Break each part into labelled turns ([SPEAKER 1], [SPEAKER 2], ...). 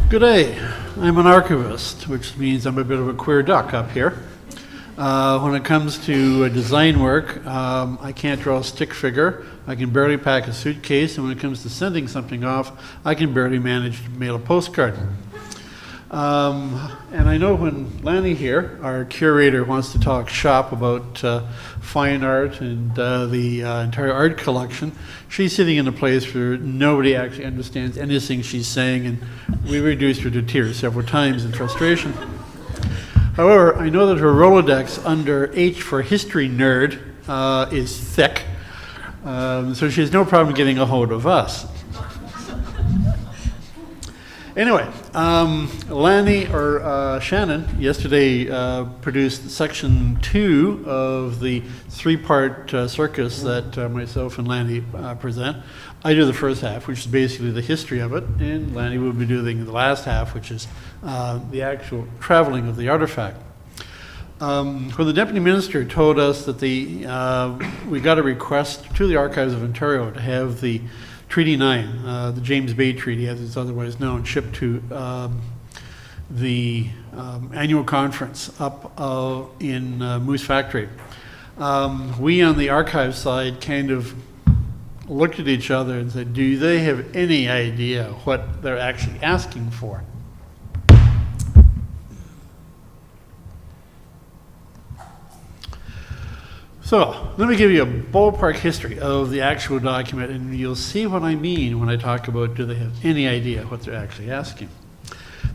[SPEAKER 1] Good day. I'm an archivist, which means I'm a bit of a queer duck up here. When it comes to design work, I can't draw a stick figure. I can barely pack a suitcase, and when it comes to sending something off, I can barely manage to mail a postcard. And I know when Lani here, our curator, wants to talk shop about fine art and the entire art collection, she's sitting in a place where nobody actually understands anything she's saying, and we reduced her to tears several times in frustration. However, I know that her Rolodex under H for history nerd is thick, so she has no problem getting a hold of us. Anyway, Lani, or Shannon, yesterday produced section 2 of the 3-part circus that myself and Lani present. I do the first half, which is basically the history of it, and Lani will be doing the last half, which is the actual traveling of the artifact. When the Deputy Minister told us that we got a request to the Archives of Ontario to have the Treaty 9, the James Bay Treaty, as it's otherwise known, shipped to the annual conference up in Moose Factory. We on the archive side kind of looked at each other and said, do they have any idea what they're actually asking for? So, let me give you a ballpark history of the actual document, and you'll see what I mean when I talk about do they have any idea what they're actually asking.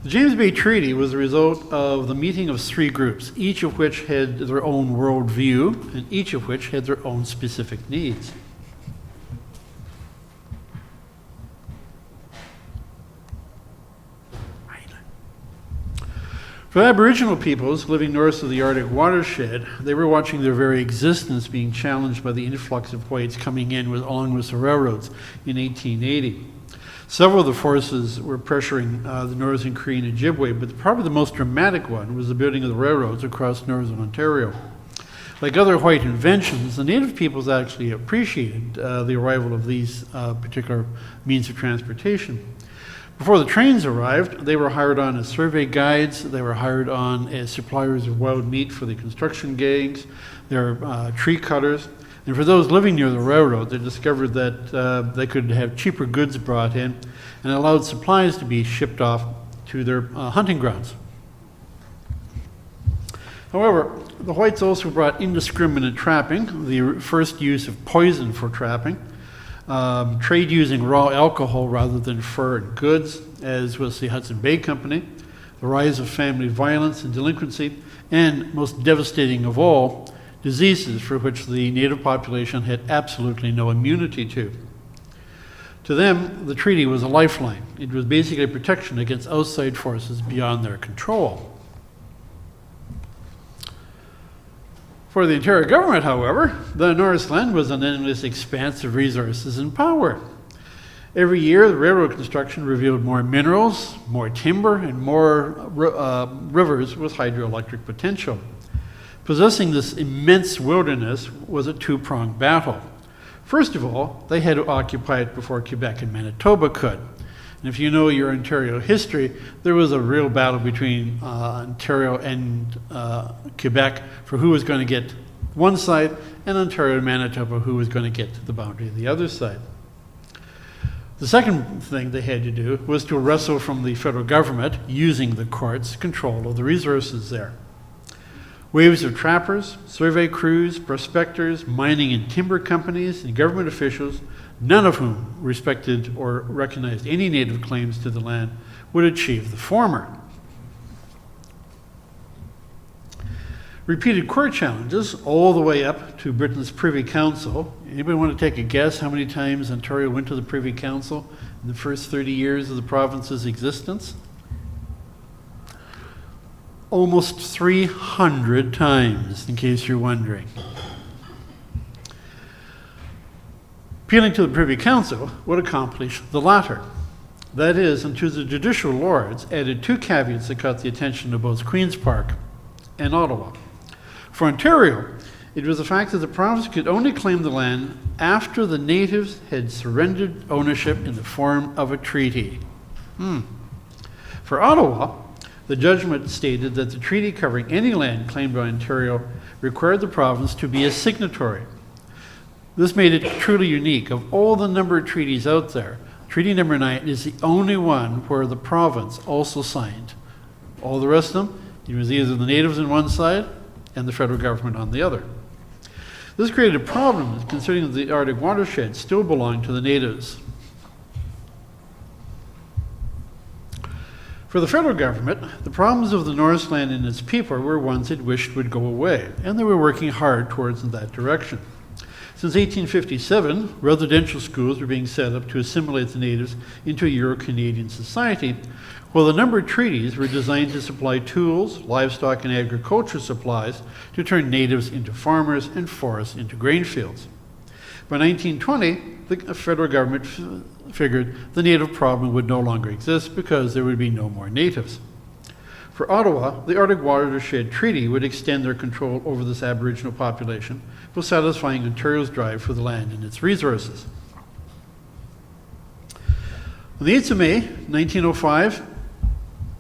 [SPEAKER 1] The James Bay Treaty was the result of the meeting of 3 groups, each of which had their own worldview, and each of which had their own specific needs. For Aboriginal peoples living north of the Arctic watershed, they were watching their very existence being challenged by the influx of whites coming in along with the railroads in 1880. Several of the forces were pressuring the Northern Cree and Ojibwe, but probably the most dramatic one was the building of the railroads across northern Ontario. Like other white inventions, the Native peoples actually appreciated the arrival of these particular means of transportation. Before the trains arrived, they were hired on as survey guides, they were hired on as suppliers of wild meat for the construction gangs, they're tree cutters, and for those living near the railroad, they discovered that they could have cheaper goods brought in and allowed supplies to be shipped off to their hunting grounds. However, the whites also brought indiscriminate trapping, the first use of poison for trapping, trade using raw alcohol rather than fur and goods, as was the Hudson Bay Company, the rise of family violence and delinquency, and most devastating of all, diseases for which the native population had absolutely no immunity to. To them, the treaty was a lifeline. It was basically a protection against outside forces beyond their control. For the Ontario government, however, the Northland was an endless expanse of resources and power. Every year, the railroad construction revealed more minerals, more timber, and more rivers with hydroelectric potential. Possessing this immense wilderness was a 2-pronged battle. First of all, they had to occupy it before Quebec and Manitoba could. And if you know your Ontario history, there was a real battle between Ontario and Quebec for who was going to get one side, and Ontario and Manitoba who was going to get to the boundary of the other side. The second thing they had to do was to wrestle from the federal government, using the courts, control of the resources there. Waves of trappers, survey crews, prospectors, mining and timber companies, and government officials, none of whom respected or recognized any native claims to the land, would achieve the former. Repeated court challenges all the way up to Britain's Privy Council. Anybody want to take a guess how many times Ontario went to the Privy Council in the first 30 years of the province's existence? Almost 300 times, in case you're wondering. Appealing to the Privy Council would accomplish the latter. That is, until the judicial lords added 2 caveats that caught the attention of both Queen's Park and Ottawa. For Ontario, it was the fact that the province could only claim the land after the natives had surrendered ownership in the form of a treaty. For Ottawa, the judgment stated that the treaty covering any land claimed by Ontario required the province to be a signatory. This made it truly unique. Of all the number of treaties out there, Treaty Number 9 is the only one where the province also signed. All the rest of them, it was either the natives on one side and the federal government on the other. This created a problem considering that the Arctic watershed still belonged to the natives. For the federal government, the problems of the Norseland and its people were ones it wished would go away, and they were working hard towards that direction. Since 1857, residential schools were being set up to assimilate the natives into a Euro-Canadian society, while the number of treaties were designed to supply tools, livestock, and agriculture supplies to turn natives into farmers and forests into grain fields. By 1920, the federal government figured the native problem would no longer exist because there would be no more natives. For Ottawa, the Arctic Watershed Treaty would extend their control over this Aboriginal population while satisfying Ontario's drive for the land and its resources. On the 8th of May, 1905,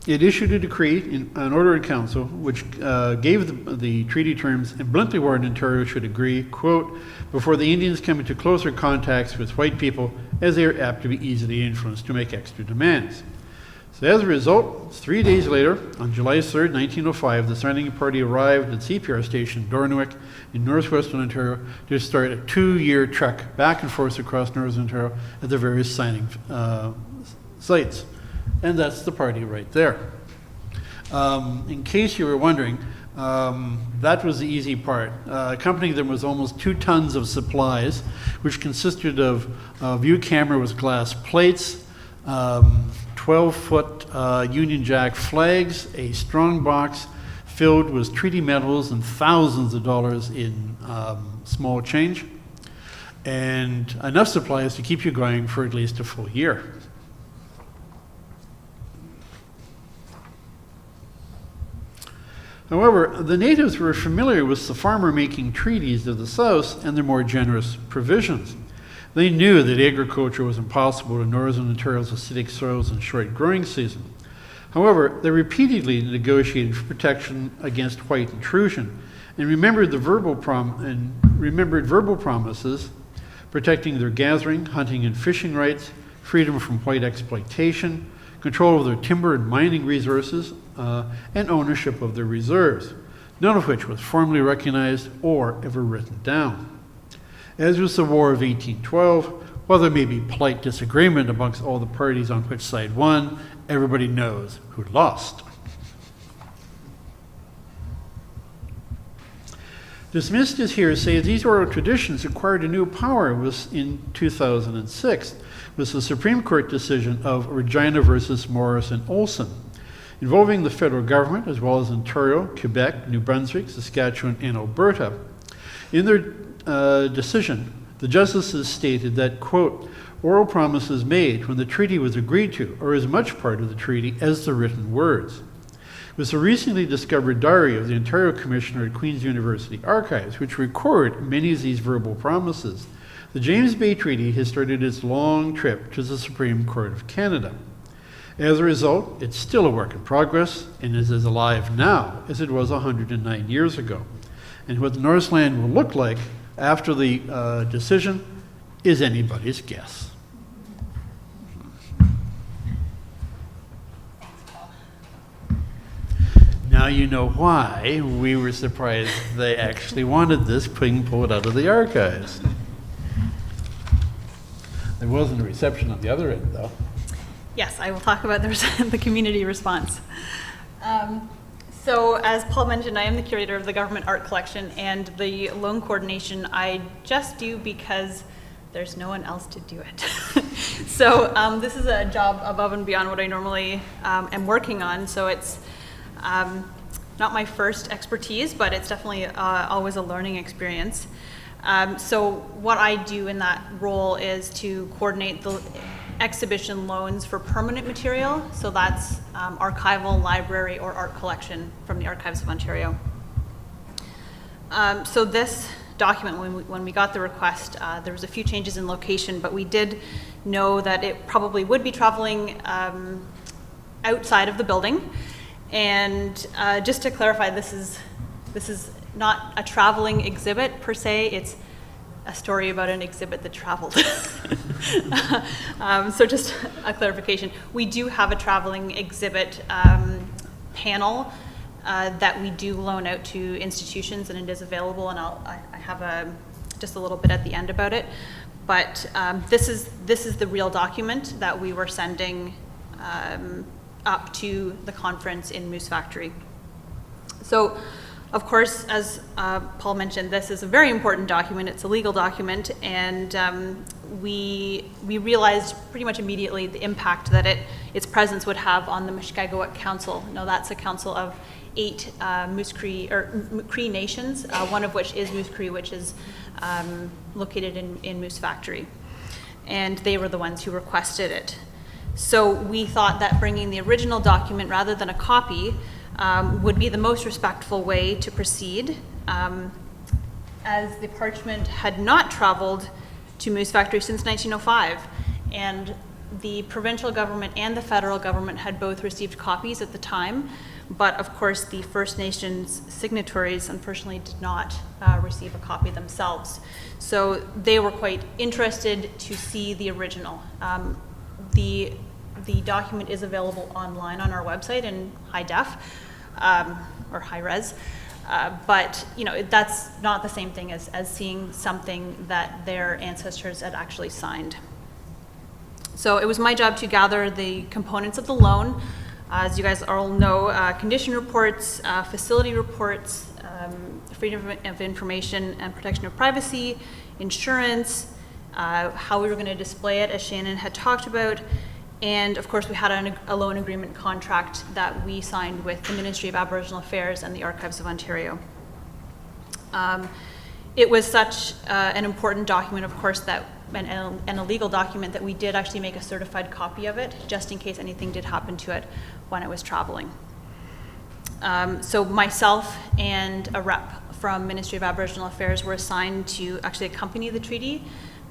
[SPEAKER 1] it issued a decree, an order in council, which gave the treaty terms and bluntly warned Ontario should agree, quote, before the Indians come into closer contacts with white people, as they are apt to be easily influenced to make extra demands. So as a result, 3 days later, on July 3rd, 1905, the signing party arrived at CPR station Dornowick in northwestern Ontario to start a 2-year trek back and forth across northern Ontario at the various signing sites. And that's the party right there. In case you were wondering, that was the easy part. Accompanying them was almost 2 tons of supplies, which consisted of a view camera with glass plates, 12-foot Union Jack flags, a strong box filled with treaty medals and thousands of dollars in small change, and enough supplies to keep you going for at least a full year. However, the natives were familiar with the farmer-making treaties of the South and their more generous provisions. They knew that agriculture was impossible in northern Ontario's acidic soils and short growing season. However, they repeatedly negotiated for protection against white intrusion and remembered verbal promises protecting their gathering, hunting, and fishing rights, freedom from white exploitation, control of their timber and mining resources, and ownership of their reserves, none of which was formally recognized or ever written down. As with the War of 1812, while there may be polite disagreement amongst all the parties on which side won, everybody knows who lost. Dismissed as hearsay, these oral traditions acquired a new power in 2006 with the Supreme Court decision of Regina versus Morris and Olson, involving the federal government as well as Ontario, Quebec, New Brunswick, Saskatchewan, and Alberta. In their decision, the justices stated that, quote, oral promises made when the treaty was agreed to are as much part of the treaty as the written words. With the recently discovered diary of the Ontario Commissioner at Queen's University Archives, which record many of these verbal promises, the James Bay Treaty has started its long trip to the Supreme Court of Canada. As a result, it's still a work in progress and is as alive now as it was 109 years ago. And what the Norseland will look like after the decision is anybody's guess. Now you know why we were surprised they actually wanted this being pulled out of the archives. There wasn't a reception on the other end, though.
[SPEAKER 2] Yes, I will talk about the community response. So as Paul mentioned, I am the curator of the government art collection, and the loan coordination I just do because there's no one else to do it. So this is a job above and beyond what I normally am working on, so it's not my first expertise, but it's definitely always a learning experience. So what I do in that role is to coordinate the exhibition loans for permanent material. So that's archival, library, or art collection from the Archives of Ontario. So this document, when we got the request, there was a few changes in location, but we did know that it probably would be traveling outside of the building. And just to clarify, this is not a traveling exhibit per se. It's a story about an exhibit that traveled. So just a clarification. We do have a traveling exhibit panel that we do loan out to institutions, and it is available, and I have just a little bit at the end about it. But this is the real document that we were sending up to the conference in Moose Factory. So, of course, as Paul mentioned, this is a very important document. It's a legal document, and we realized pretty much immediately the impact that its presence would have on the Mushkegowuk Council. Now, that's a council of 8 Cree nations, one of which is Moose Cree, which is located in Moose Factory. And they were the ones who requested it. So we thought that bringing the original document rather than a copy would be the most respectful way to proceed, as the parchment had not traveled to Moose Factory since 1905. And the provincial government and the federal government had both received copies at the time, but of course the First Nations signatories unfortunately did not receive a copy themselves. So they were quite interested to see the original. The document is available online on our website in high def, or high res, but that's not the same thing as seeing something that their ancestors had actually signed. So it was my job to gather the components of the loan. As you guys all know, condition reports, facility reports, freedom of information and protection of privacy, insurance, how we were going to display it, as Shannon had talked about, and of course we had a loan agreement contract that we signed with the Ministry of Aboriginal Affairs and the Archives of Ontario. It was such an important document, of course, and a legal document, that we did actually make a certified copy of it, just in case anything did happen to it when it was traveling. So myself and a rep from Ministry of Aboriginal Affairs were assigned to actually accompany the treaty,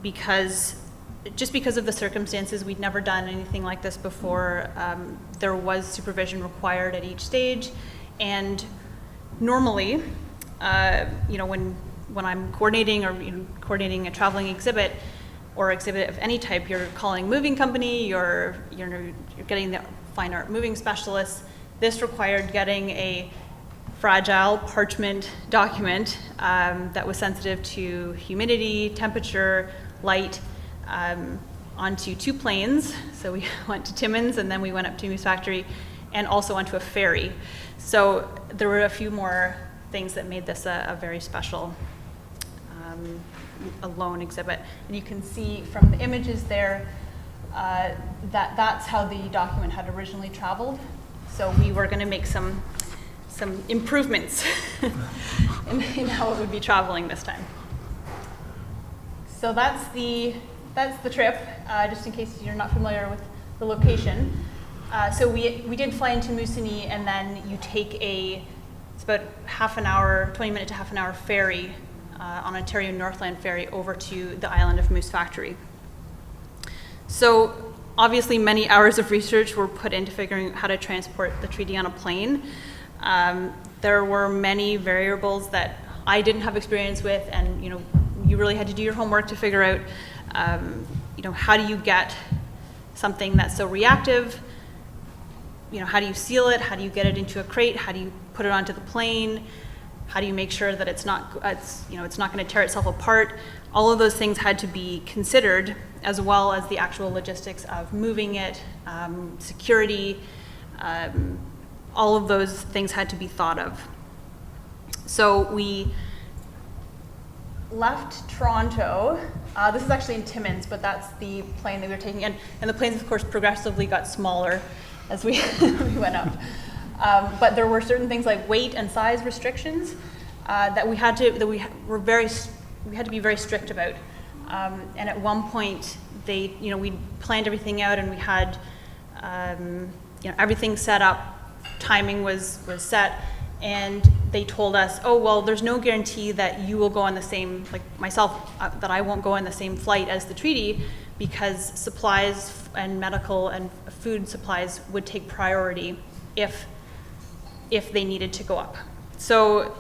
[SPEAKER 2] because of the circumstances. We'd never done anything like this before. There was supervision required at each stage, and normally, when I'm coordinating coordinating a traveling exhibit or exhibit of any type, you're calling a moving company, you're getting the fine art moving specialists. This required getting a fragile parchment document that was sensitive to humidity, temperature, light, onto 2 planes. So we went to Timmins, and then we went up to Moose Factory, and also onto a ferry. So there were a few more things that made this a very special a loan exhibit. And you can see from the images there that's how the document had originally traveled. So we were going to make some improvements in how it would be traveling this time. So that's the trip, just in case you're not familiar with the location. So we did fly into Moosonee, and then you take it's about 20-minute to half an hour ferry on Ontario Northland Ferry over to the island of Moose Factory. So obviously many hours of research were put into figuring out how to transport the treaty on a plane. There were many variables that I didn't have experience with, and you really had to do your homework to figure out how do you get something that's so reactive, how do you seal it, how do you get it into a crate, how do you put it onto the plane, how do you make sure that it's not going to tear itself apart. All of those things had to be considered, as well as the actual logistics of moving it, security, all of those things had to be thought of. So we left Toronto. This is actually in Timmins, but that's the plane that we were taking. And the planes, of course, progressively got smaller as we went up. But there were certain things like weight and size restrictions that we had to be very strict about. And at one point, we planned everything out, and we had everything set up. Timing was set, and they told us, oh, well, there's no guarantee that you will go on the same, like myself, that I won't go on the same flight as the treaty, because supplies and medical and food supplies would take priority if they needed to go up. So,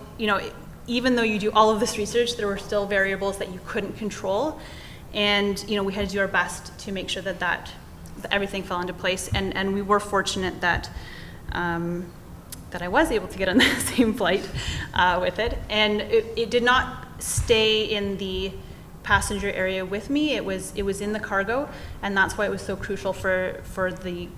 [SPEAKER 2] even though you do all of this research, there were still variables that you couldn't control. And, we had to do our best to make sure that everything fell into place. And we were fortunate that I was able to get on the same flight with it. And it did not stay in the passenger area with me. It was in the cargo, and that's why it was so crucial for the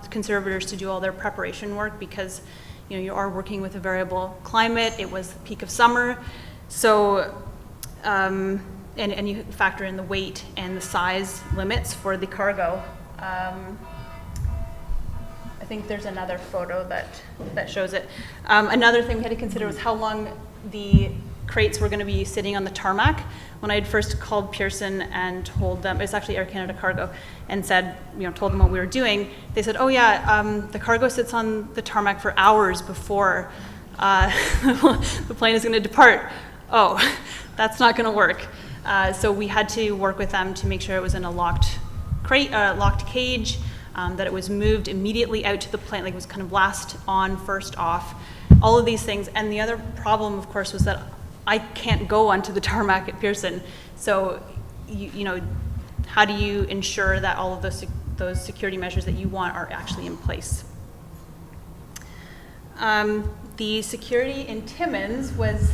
[SPEAKER 2] conservators to do all their preparation work, because you are working with a variable climate. It was the peak of summer, so and you factor in the weight and the size limits for the cargo. I think there's another photo that shows it. Another thing we had to consider was how long the crates were going to be sitting on the tarmac. When I had first called Pearson and told them, it's actually Air Canada Cargo, and said, told them what we were doing, they said, oh yeah, the cargo sits on the tarmac for hours before the plane is going to depart. Oh, that's not going to work. So we had to work with them to make sure it was in a locked crate, locked cage, that it was moved immediately out to the plane, like it was kind of last on, first off, all of these things. And the other problem, of course, was that I can't go onto the tarmac at Pearson. So, how do you ensure that all of those security measures that you want are actually in place? The security in Timmins was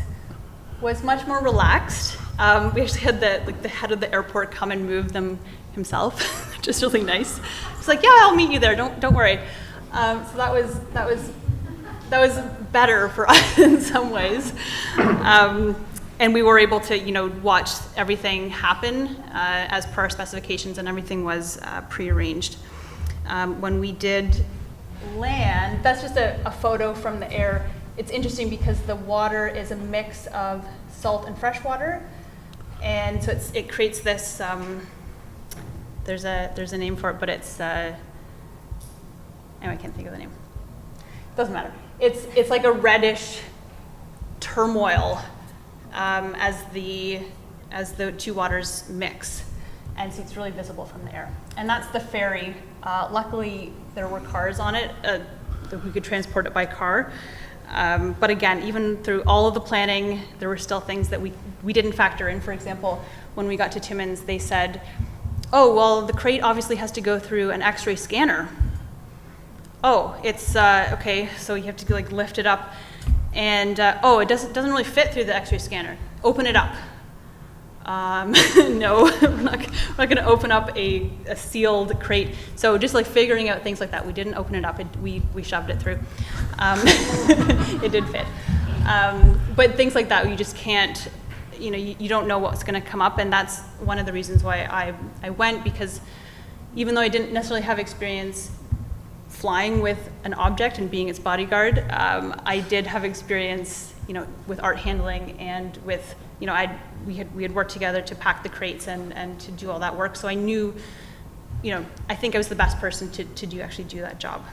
[SPEAKER 2] much more relaxed. We actually had the head of the airport come and move them himself, which is really nice. It's like, yeah, I'll meet you there. Don't worry. So that was better for us in some ways. And we were able to, watch everything happen as per our specifications, and everything was prearranged. When we did land, that's just a photo from the air. It's interesting because the water is a mix of salt and fresh water, and so it creates this. There's a name for it, but it's anyway, I can't think of the name. Doesn't matter. It's like a reddish turmoil as the two waters mix, and so it's really visible from the air. And that's the ferry. Luckily, there were cars on it that we could transport it by car. But again, even through all of the planning, there were still things that we didn't factor in. For example, when we got to Timmins, they said, "Oh, well, the crate obviously has to go through an X-ray scanner." Oh, it's okay. So you have to lift it up, and it doesn't really fit through the X-ray scanner. Open it up. No, we're not going to open up a sealed crate. So just figuring out things like that. We didn't open it up. We shoved it through. It did fit. But things like that, you just can't. You don't know what's going to come up, and that's one of the reasons why I went, because even though I didn't necessarily have experience flying with an object and being its bodyguard, I did have experience, with art handling and with, we had worked together to pack the crates and to do all that work. So I knew, I think I was the best person to actually do that job.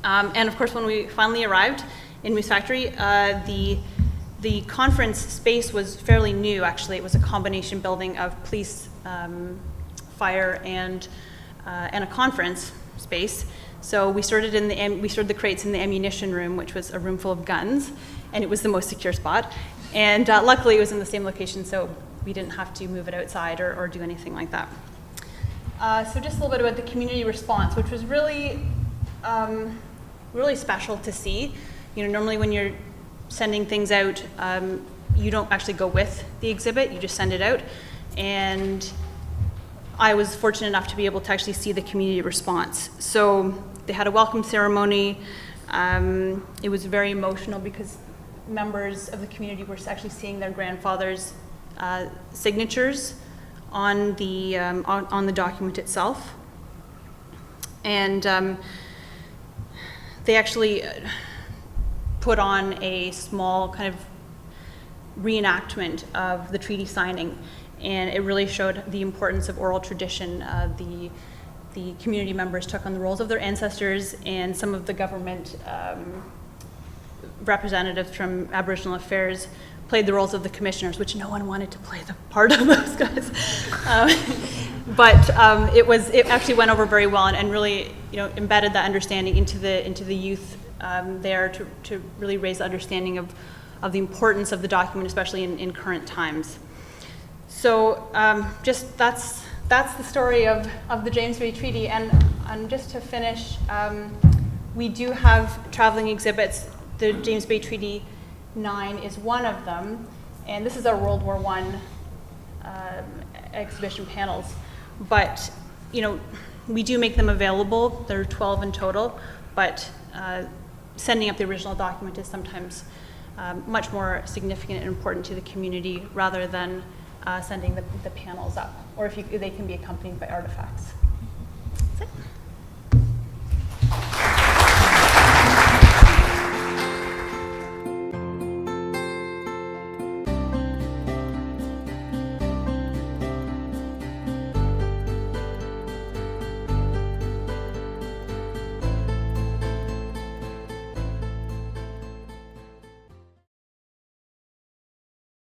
[SPEAKER 2] And of course, when we finally arrived in Moose Factory, the conference space was fairly new. Actually, it was a combination building of police, fire, and a conference space. So we stored the crates in the ammunition room, which was a room full of guns, and it was the most secure spot. And luckily, it was in the same location, so we didn't have to move it outside or do anything like that. So just a little bit about the community response, which was really, really special to see. Normally when you're sending things out, you don't actually go with the exhibit, you just send it out. And I was fortunate enough to be able to actually see the community response. So they had a welcome ceremony. It was very emotional because members of the community were actually seeing their grandfather's signatures on the document itself. And they actually put on a small kind of reenactment of the treaty signing, and it really showed the importance of oral tradition. The community members took on the roles of their ancestors, and some of the government representatives from Aboriginal Affairs played the roles of the commissioners, which no one wanted to play the part of those guys. But it actually went over very well and really, embedded that understanding into the youth there to really raise the understanding of the importance of the document, especially in current times. So just that's the story of the James Bay Treaty. And just to finish, we do have traveling exhibits. The James Bay Treaty 9 is one of them, and this is our World War I exhibition panels. But we do make them available. There are 12 in total, but sending up the original document is sometimes much more significant and important to the community rather than sending the panels up, or they can be accompanied by artifacts.